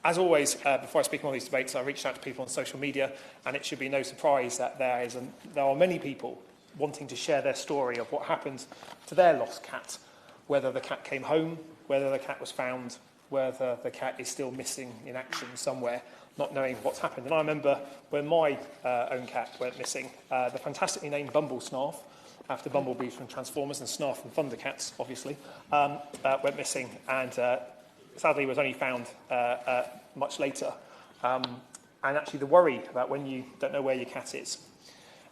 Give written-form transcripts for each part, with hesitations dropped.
As always, before I speak on these debates, I reached out to people on social media, and it should be no surprise that there are many people wanting to share their story of what happened to their lost cat, whether the cat came home, whether the cat was found, whether the cat is still missing in action somewhere, not knowing what's happened. And I remember when my own cat went missing, the fantastically named Bumble Snarf, after Bumblebees from Transformers and Snarf from Thundercats, obviously, went missing, and sadly was only found much later. And actually the worry about when you don't know where your cat is.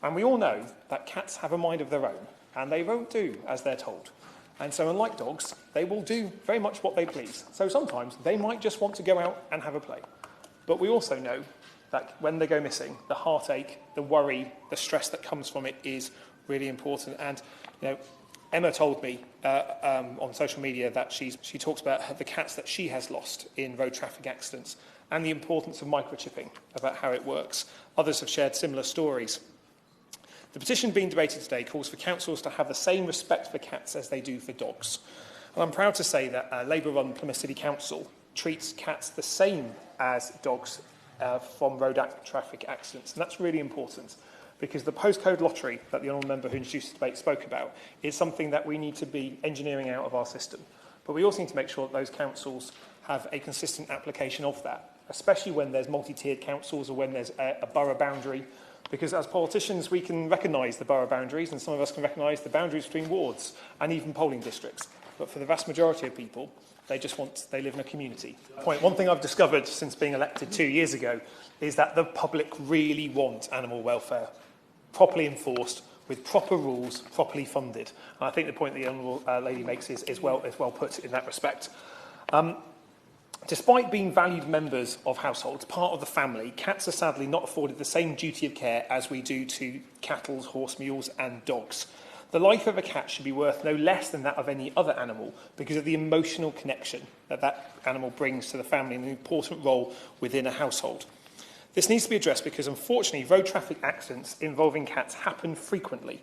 And we all know that cats have a mind of their own, and they won't do as they're told. And so unlike dogs, they will do very much what they please. So sometimes they might just want to go out and have a play. But we also know that when they go missing, the heartache, the worry, the stress that comes from it is really important. And Emma told me on social media that she talks about the cats that she has lost in road traffic accidents and the importance of microchipping, about how it works. Others have shared similar stories. The petition being debated today calls for councils to have the same respect for cats as they do for dogs. And I'm proud to say that Labour-run Plymouth City Council treats cats the same as dogs from road traffic accidents. And that's really important, because the postcode lottery that the honourable member who introduced the debate spoke about is something that we need to be engineering out of our system. But we also need to make sure that those councils have a consistent application of that, especially when there's multi-tiered councils or when there's a borough boundary, because as politicians we can recognise the borough boundaries, and some of us can recognise the boundaries between wards and even polling districts. But for the vast majority of people, they live in a community. One thing I've discovered since being elected 2 years ago is that the public really want animal welfare properly enforced, with proper rules, properly funded. And I think the point the honourable lady makes is well put in that respect. Despite being valued members of households, part of the family, cats are sadly not afforded the same duty of care as we do to cattle, horse, mules and dogs. The life of a cat should be worth no less than that of any other animal because of the emotional connection that animal brings to the family and an important role within a household. This needs to be addressed because, unfortunately, road traffic accidents involving cats happen frequently.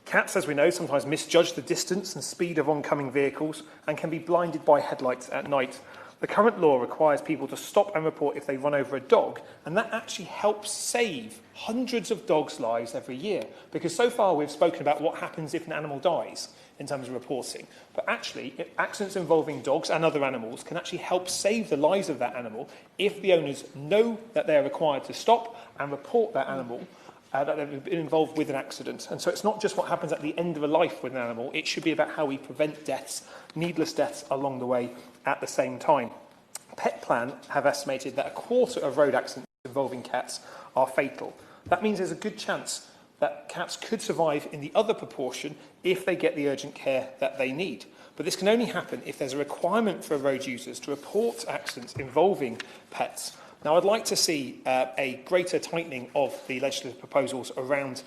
Cats, as we know, sometimes misjudge the distance and speed of oncoming vehicles and can be blinded by headlights at night. The current law requires people to stop and report if they run over a dog, and that actually helps save hundreds of dogs' lives every year, because so far we've spoken about what happens if an animal dies in terms of reporting. But actually, accidents involving dogs and other animals can actually help save the lives of that animal if the owners know that they're required to stop and report that animal, that they've been involved with an accident. And so it's not just what happens at the end of a life with an animal, it should be about how we prevent deaths, needless deaths along the way at the same time. Petplan have estimated that a quarter of road accidents involving cats are fatal. That means there's a good chance that cats could survive in the other proportion if they get the urgent care that they need. But this can only happen if there's a requirement for road users to report accidents involving pets. Now, I'd like to see a greater tightening of the legislative proposals around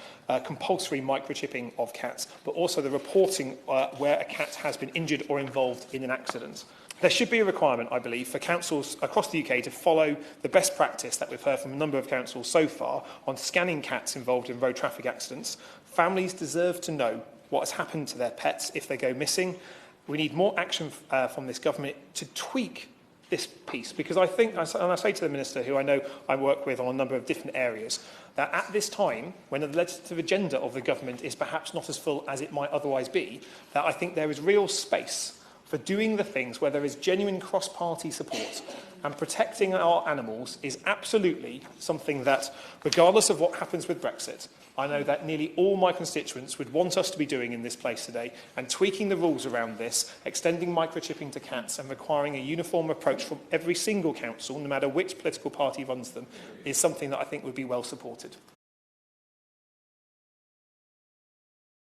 compulsory microchipping of cats, but also the reporting where a cat has been injured or involved in an accident. There should be a requirement, I believe, for councils across the UK to follow the best practice that we've heard from a number of councils so far on scanning cats involved in road traffic accidents. Families deserve to know what has happened to their pets if they go missing. We need more action from this government to tweak this piece, because I think, and I say to the Minister, who I know I work with on a number of different areas, that at this time, when the legislative agenda of the government is perhaps not as full as it might otherwise be, that I think there is real space for doing the things where there is genuine cross-party support, and protecting our animals is absolutely something that, regardless of what happens with Brexit, I know that nearly all my constituents would want us to be doing in this place today, and tweaking the rules around this, extending microchipping to cats and requiring a uniform approach from every single council, no matter which political party runs them, is something that I think would be well supported.